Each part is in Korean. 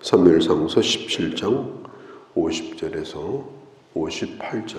사무엘상서 17장 50절에서 58절.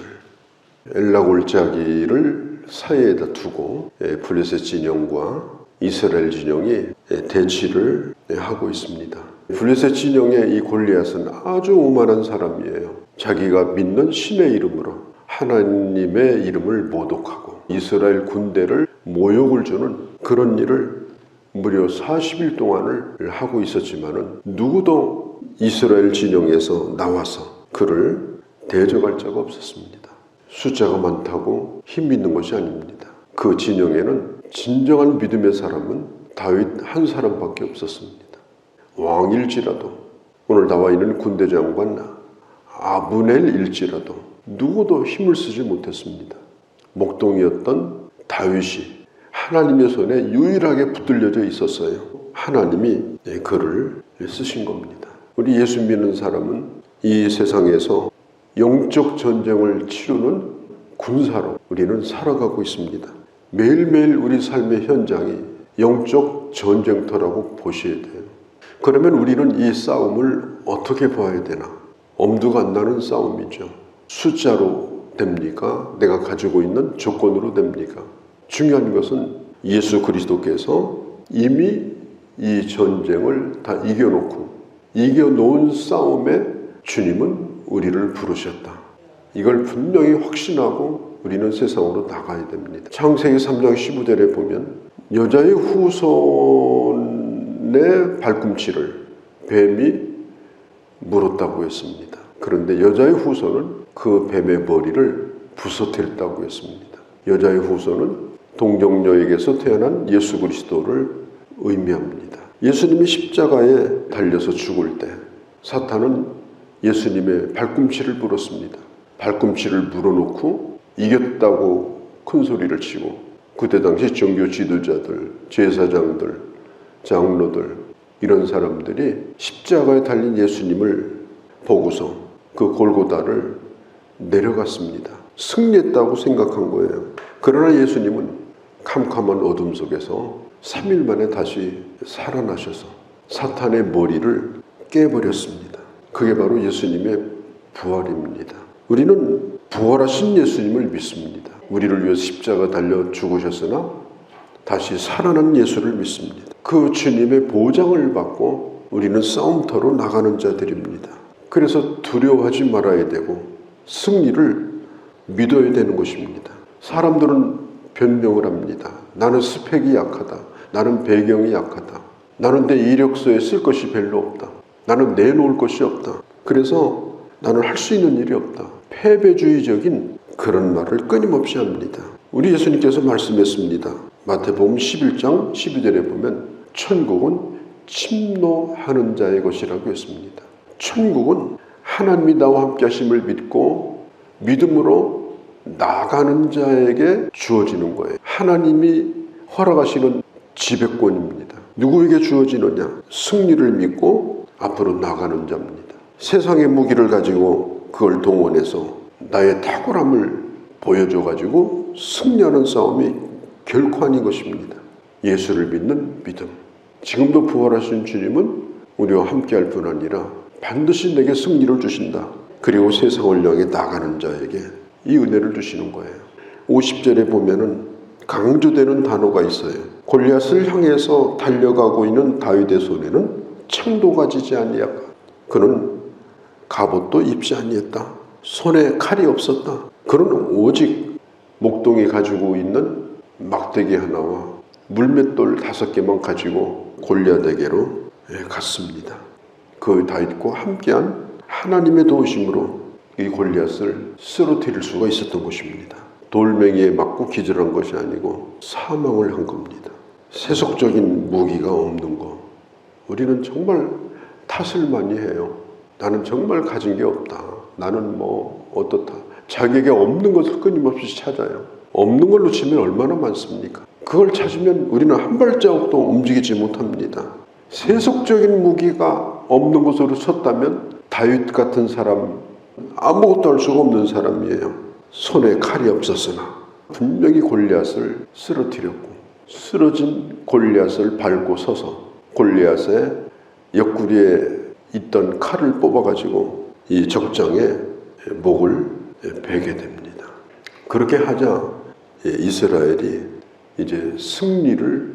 엘라 골짜기를 사이에다 두고 블레셋 진영과 이스라엘 진영이 대치를 하고 있습니다. 블레셋 진영의 이 골리앗은 아주 오만한 사람이에요. 자기가 믿는 신의 이름으로 하나님의 이름을 모독하고 이스라엘 군대를 모욕을 주는 그런 일을 무려 40일 동안을 하고 있었지만은 누구도 이스라엘 진영에서 나와서 그를 대적할 자가 없었습니다. 숫자가 많다고 힘 있는 것이 아닙니다. 그 진영에는 진정한 믿음의 사람은 다윗 한 사람밖에 없었습니다. 왕일지라도, 오늘 나와 있는 군대 장관 아브넬일지라도 누구도 힘을 쓰지 못했습니다. 목동이었던 다윗이 하나님의 손에 유일하게 붙들려져 있었어요. 하나님이 그를 쓰신 겁니다. 우리 예수 믿는 사람은 이 세상에서 영적 전쟁을 치르는 군사로 우리는 살아가고 있습니다. 매일매일 우리 삶의 현장이 영적 전쟁터라고 보셔야 돼요. 그러면 우리는 이 싸움을 어떻게 봐야 되나? 엄두가 안 나는 싸움이죠. 숫자로 됩니까? 내가 가지고 있는 조건으로 됩니까? 중요한 것은 예수 그리스도께서 이미 이 전쟁을 다 이겨놓고 이겨놓은 싸움에 주님은 우리를 부르셨다. 이걸 분명히 확신하고 우리는 세상으로 나가야 됩니다. 창세기 3장 15절에 보면 여자의 후손의 발꿈치를 뱀이 물었다고 했습니다. 그런데 여자의 후손은 그 뱀의 머리를 부서뜨렸다고 했습니다. 여자의 후손은 동정녀에게서 태어난 예수 그리스도를 의미합니다. 예수님이 십자가에 달려서 죽을 때 사탄은 예수님의 발꿈치를 물었습니다. 발꿈치를 물어놓고 이겼다고 큰 소리를 치고 그때 당시 종교 지도자들, 제사장들, 장로들 이런 사람들이 십자가에 달린 예수님을 보고서 그 골고다를 내려갔습니다. 승리했다고 생각한 거예요. 그러나 예수님은 캄캄한 어둠 속에서 3일 만에 다시 살아나셔서 사탄의 머리를 깨버렸습니다. 그게 바로 예수님의 부활입니다. 우리는 부활하신 예수님을 믿습니다. 우리를 위해 십자가 달려 죽으셨으나 다시 살아난 예수를 믿습니다. 그 주님의 보장을 받고 우리는 싸움터로 나가는 자들입니다. 그래서 두려워하지 말아야 되고 승리를 믿어야 되는 것입니다. 사람들은 변명을 합니다. 나는 스펙이 약하다. 나는 배경이 약하다. 나는 내 이력서에 쓸 것이 별로 없다. 나는 내놓을 것이 없다. 그래서 나는 할 수 있는 일이 없다. 패배주의적인 그런 말을 끊임없이 합니다. 우리 예수님께서 말씀했습니다. 마태복음 11장 12절에 보면 천국은 침노하는 자의 것이라고 했습니다. 천국은 하나님이 나와 함께 하심을 믿고 믿음으로 나가는 자에게 주어지는 거예요. 하나님이 허락하시는 지배권입니다. 누구에게 주어지느냐? 승리를 믿고 앞으로 나가는 자입니다. 세상의 무기를 가지고 그걸 동원해서 나의 탁월함을 보여줘가지고 승리하는 싸움이 결코 아닌 것입니다. 예수를 믿는 믿음. 지금도 부활하신 주님은 우리와 함께할 뿐 아니라 반드시 내게 승리를 주신다. 그리고 세상을 향해 나가는 자에게 이 은혜를 주시는 거예요. 50절에 보면은 강조되는 단어가 있어요. 골리앗을 향해서 달려가고 있는 다윗의 손에는 창도가 지지 아니하고 그는 갑옷도 입지 아니했다. 손에 칼이 없었다. 그는 오직 목동이 가지고 있는 막대기 하나와 물맷돌 5개만 가지고 골리앗에게로 갔습니다. 그 다윗과 함께한 하나님의 도우심으로 이 골리앗을 쓰러뜨릴 수가 있었던 것입니다. 돌멩이에 맞고 기절한 것이 아니고 사망을 한 겁니다. 세속적인 무기가 없는 거. 우리는 정말 탓을 많이 해요. 나는 정말 가진 게 없다. 나는 어떻다. 자기에게 없는 것을 끊임없이 찾아요. 없는 걸로 치면 얼마나 많습니까? 그걸 찾으면 우리는 한 발자국도 움직이지 못합니다. 세속적인 무기가 없는 것으로 섰다면 다윗 같은 사람 아무것도 할 수가 없는 사람이에요. 손에 칼이 없었으나 분명히 골리앗을 쓰러뜨렸고 쓰러진 골리앗을 밟고 서서 골리앗의 옆구리에 있던 칼을 뽑아가지고 이 적장의 목을 베게 됩니다. 그렇게 하자 이스라엘이 이제 승리를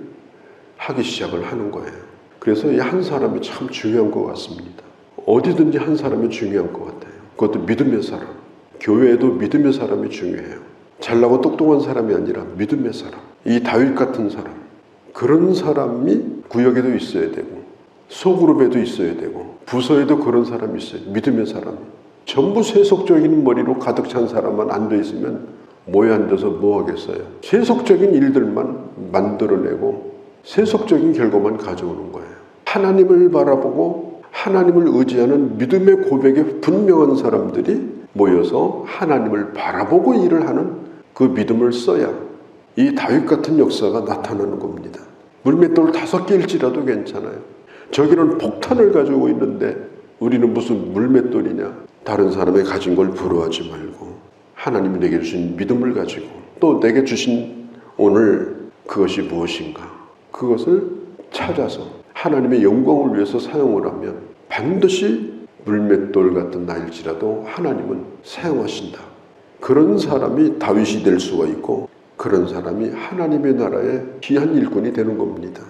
하기 시작을 하는 거예요. 그래서 이 한 사람이 참 중요한 것 같습니다. 어디든지 한 사람이 중요한 것 같아요. 그것도 믿음의 사람. 교회에도 믿음의 사람이 중요해요. 잘나고 똑똑한 사람이 아니라 믿음의 사람. 이 다윗 같은 사람. 그런 사람이 구역에도 있어야 되고 소그룹에도 있어야 되고 부서에도 그런 사람이 있어요. 믿음의 사람이. 전부 세속적인 머리로 가득 찬 사람만 앉아 있으면 모여 앉아서 뭐 하겠어요. 세속적인 일들만 만들어내고 세속적인 결과만 가져오는 거예요. 하나님을 바라보고 하나님을 의지하는 믿음의 고백에 분명한 사람들이 모여서 하나님을 바라보고 일을 하는 그 믿음을 써야 이 다윗 같은 역사가 나타나는 겁니다. 물맷돌 5개일지라도 괜찮아요. 저기는 폭탄을 가지고 있는데 우리는 무슨 물맷돌이냐. 다른 사람이 가진 걸 부러워하지 말고 하나님이 내게 주신 믿음을 가지고 또 내게 주신 오늘 그것이 무엇인가. 그것을 찾아서 하나님의 영광을 위해서 사용을 하면 반드시 물맷돌 같은 나일지라도 하나님은 사용하신다. 그런 사람이 다윗이 될 수가 있고 그런 사람이 하나님의 나라의 귀한 일꾼이 되는 겁니다.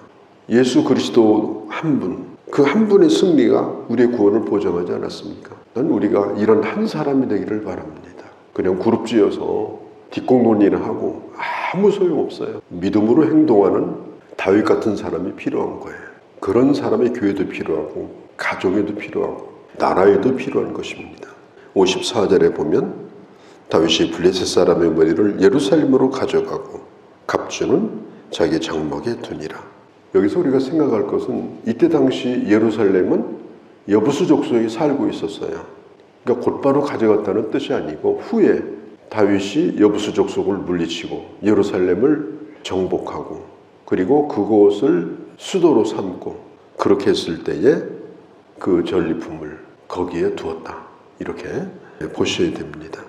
예수 그리스도 한 분, 그 한 분의 승리가 우리의 구원을 보장하지 않았습니까? 난 우리가 이런 한 사람이 되기를 바랍니다. 그냥 그룹지어서 뒷공론이나 하고 아무 소용없어요. 믿음으로 행동하는 다윗 같은 사람이 필요한 거예요. 그런 사람의 교회도 필요하고 가정에도 필요하고 나라에도 필요한 것입니다. 54절에 보면 다윗이 블레셋 사람의 머리를 예루살렘으로 가져가고 갑주는 자기 장막에 두니라. 여기서 우리가 생각할 것은 이때 당시 예루살렘은 여부수 족속이 살고 있었어요. 그러니까 곧바로 가져갔다는 뜻이 아니고 후에 다윗이 여부수 족속을 물리치고 예루살렘을 정복하고 그리고 그곳을 수도로 삼고 그렇게 했을 때에 그 전리품을 거기에 두었다. 이렇게 보셔야 됩니다.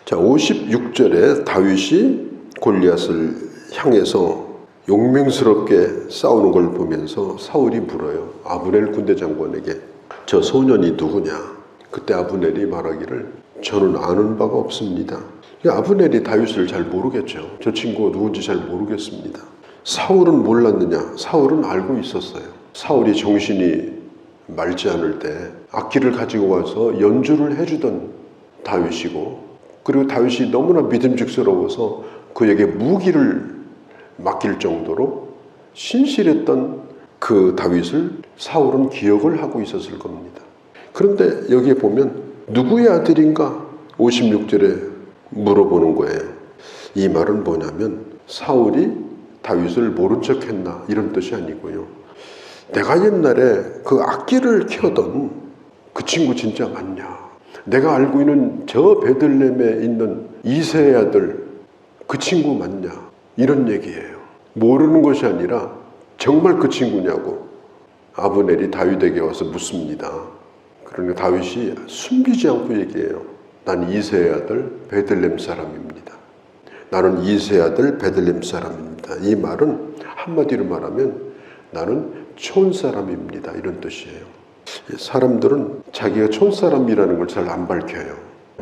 자, 56절에 다윗이 골리앗을 향해서 용맹스럽게 싸우는 걸 보면서 사울이 물어요. 아브넬 군대 장관에게 저 소년이 누구냐. 그때 아브넬이 말하기를 저는 아는 바가 없습니다. 아브넬이 다윗을 잘 모르겠죠. 저 친구가 누군지 잘 모르겠습니다. 사울은 몰랐느냐. 사울은 알고 있었어요. 사울이 정신이 맑지 않을 때 악기를 가지고 와서 연주를 해주던 다윗이고 그리고 다윗이 너무나 믿음직스러워서 그에게 무기를 맡길 정도로 신실했던 그 다윗을 사울은 기억을 하고 있었을 겁니다. 그런데 여기에 보면 누구의 아들인가 56절에 물어보는 거예요. 이 말은 뭐냐면 사울이 다윗을 모른 척했나 이런 뜻이 아니고요. 내가 옛날에 그 악기를 켜던 그 친구 진짜 맞냐? 내가 알고 있는 저 베들레헴에 있는 이새의 아들 그 친구 맞냐? 이런 얘기예요. 모르는 것이 아니라 정말 그 친구냐고 아브넬이 다윗에게 와서 묻습니다. 그러니까 다윗이 숨기지 않고 얘기해요. 난 이새의 아들 베들레헴 사람입니다. 나는 이새의 아들 베들레헴 사람입니다. 이 말은 한마디로 말하면 나는 촌사람입니다. 이런 뜻이에요. 사람들은 자기가 촌사람이라는 걸 잘 안 밝혀요.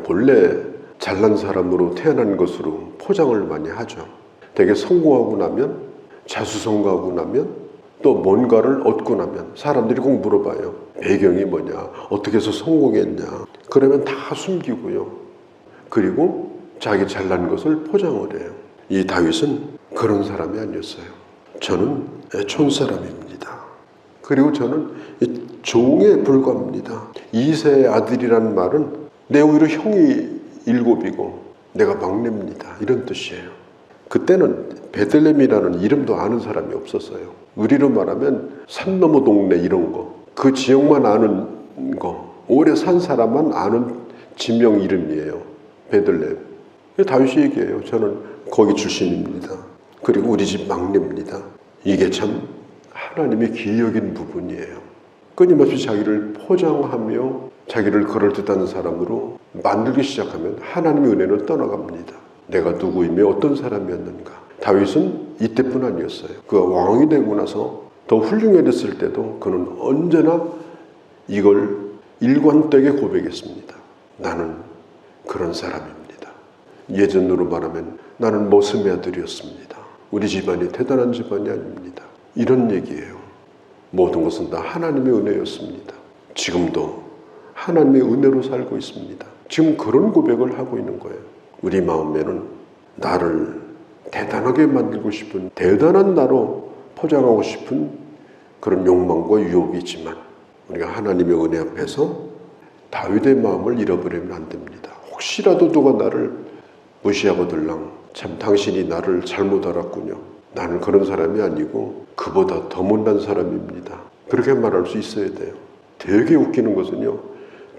본래 잘난 사람으로 태어난 것으로 포장을 많이 하죠. 되게 성공하고 나면 자수성가하고 나면 또 뭔가를 얻고 나면 사람들이 꼭 물어봐요. 배경이 뭐냐? 어떻게 해서 성공했냐? 그러면 다 숨기고요. 그리고 자기 잘난 것을 포장을 해요. 이 다윗은 그런 사람이 아니었어요. 저는 촌사람입니다. 그리고 저는 종에 불과합니다. 이새의 아들이라는 말은 내 오히려 형이 7이고 내가 막내입니다. 이런 뜻이에요. 그때는 베들레헴이라는 이름도 아는 사람이 없었어요. 우리로 말하면 산 너머 동네 이런 거. 그 지역만 아는 거. 오래 산 사람만 아는 지명 이름이에요. 베들레헴. 다윗이 얘기해요. 저는 거기 출신입니다. 그리고 우리 집 막내입니다. 이게 참 하나님의 기억인 부분이에요. 끊임없이 자기를 포장하며 자기를 그럴듯한 사람으로 만들기 시작하면 하나님의 은혜는 떠나갑니다. 내가 누구이며 어떤 사람이었는가. 다윗은 이때뿐 아니었어요. 그가 왕이 되고 나서 더 훌륭해졌을 때도 그는 언제나 이걸 일관되게 고백했습니다. 나는 그런 사람입니다. 예전으로 말하면 나는 머슴의 아들이었습니다. 우리 집안이 대단한 집안이 아닙니다. 이런 얘기예요. 모든 것은 다 하나님의 은혜였습니다. 지금도 하나님의 은혜로 살고 있습니다. 지금 그런 고백을 하고 있는 거예요. 우리 마음에는 나를 대단하게 만들고 싶은, 대단한 나로 포장하고 싶은 그런 욕망과 유혹이 있지만 우리가 하나님의 은혜 앞에서 다윗의 마음을 잃어버리면 안 됩니다. 혹시라도 누가 나를 무시하고 들랑 참 당신이 나를 잘못 알았군요. 나는 그런 사람이 아니고 그보다 더 못난 사람입니다. 그렇게 말할 수 있어야 돼요. 되게 웃기는 것은요,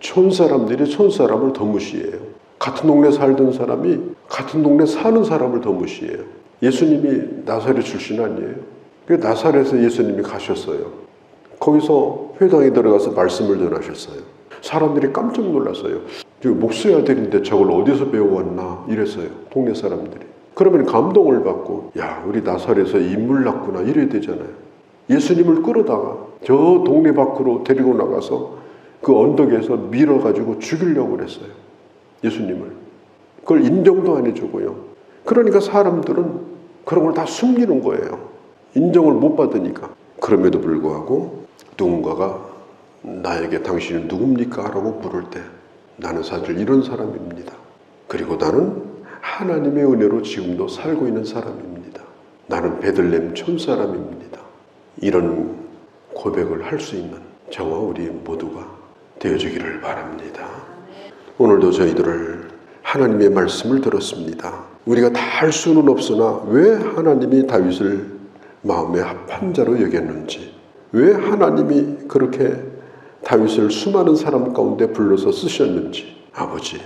촌사람들이 촌사람을 더 무시해요. 같은 동네 살던 사람이 같은 동네 사는 사람을 더 무시해요. 예수님이 나사렛 출신 아니에요? 그 나사렛에 예수님이 가셨어요. 거기서 회당에 들어가서 말씀을 전하셨어요. 사람들이 깜짝 놀랐어요. 목수의 아들인데 저걸 어디서 배워왔나 이랬어요. 동네 사람들이. 그러면 감동을 받고 야, 우리 나사렛에서 인물 났구나 이래야 되잖아요. 예수님을 끌어다가 저 동네 밖으로 데리고 나가서 그 언덕에서 밀어가지고 죽이려고 그랬어요. 예수님을. 그걸 인정도 안 해주고요. 그러니까 사람들은 그런 걸 다 숨기는 거예요. 인정을 못 받으니까. 그럼에도 불구하고 누군가가 나에게 당신은 누굽니까? 라고 부를 때 나는 사실 이런 사람입니다. 그리고 나는 하나님의 은혜로 지금도 살고 있는 사람입니다. 나는 베들레헴 촌사람입니다. 이런 고백을 할 수 있는 저와 우리 모두가 되어주기를 바랍니다. 오늘도 저희들을 하나님의 말씀을 들었습니다. 우리가 다 할 수는 없으나 왜 하나님이 다윗을 마음에 합한 자로 여겼는지, 왜 하나님이 그렇게 다윗을 수많은 사람 가운데 불러서 쓰셨는지, 아버지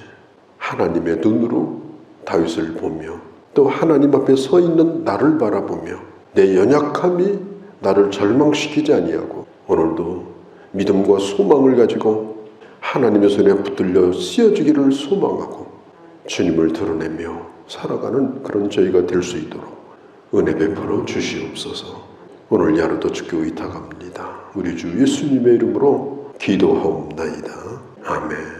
하나님의 눈으로 다윗을 보며 또 하나님 앞에 서 있는 나를 바라보며 내 연약함이 나를 절망시키지 아니하고 오늘도 믿음과 소망을 가지고 하나님의 손에 붙들려 쓰여지기를 소망하고 주님을 드러내며 살아가는 그런 저희가 될 수 있도록 은혜 베풀어 주시옵소서. 오늘 하루도 주께 의탁합니다. 우리 주 예수님의 이름으로 기도하옵나이다. 아멘.